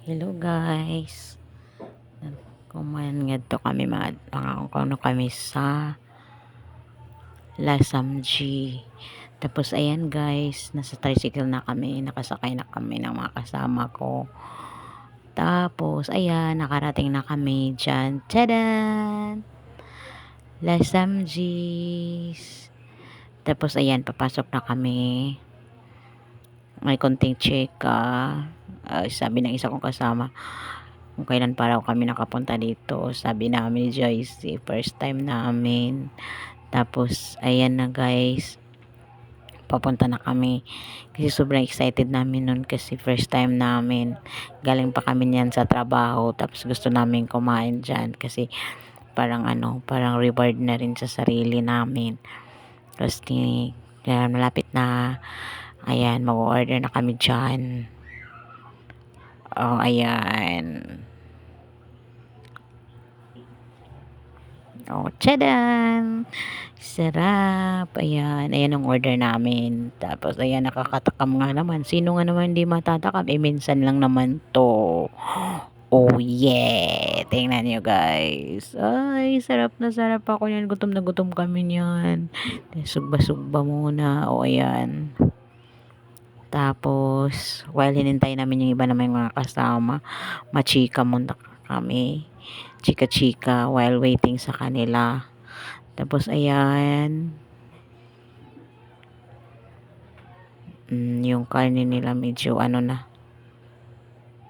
Hello guys. Kumain nga to kami mga ano kami sa Lasamji. Tapos ayan guys, nasa tricycle na kami, nakasakay na kami ng mga kasama ko. Tapos ayan, nakarating na kami dyan. Tadan! Lasamjis. Tapos ayan, papasok na kami. May konting cheka. Sabi ng isa kong kasama, kung kailan pa raw kami nakapunta dito. Sabi namin ni Joyce, first time namin. Tapos, ayan na guys, papunta na kami. Kasi sobrang excited namin nun kasi first time namin. Galing pa kami niyan sa trabaho. Tapos gusto namin kumain dyan kasi parang parang reward na rin sa sarili namin. Kasi malapit na. Ayan, mag-order na kami dyan. Oh, ayan. Oh, tchadan! Sarap. Ayan. Ayan ang order namin. Tapos, ayan, nakakatakam nga naman. Sino nga naman hindi matatakam? Minsan lang naman to. Oh, yeah. Tingnan nyo, guys. Ay, sarap na sarap ako yan. Gutom na gutom kami niyan. Sugba-sugba muna. Oh, ayan. Tapos, while hinintay namin yung iba naman mga kasama, machika muna kami. Chika-chika while waiting sa kanila. Tapos, ayan. Yung karne nila medyo na.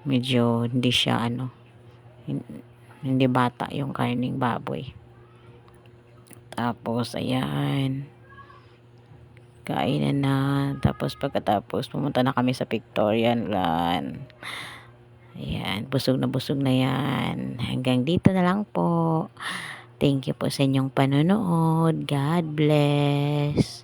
Medyo hindi siya hindi bata yung karning baboy. Tapos, ayan. Kainan na. Tapos, pagkatapos, pumunta na kami sa Victorian Land. Ayan, busog na yan. Hanggang dito na lang po. Thank you po sa inyong panonood. God bless.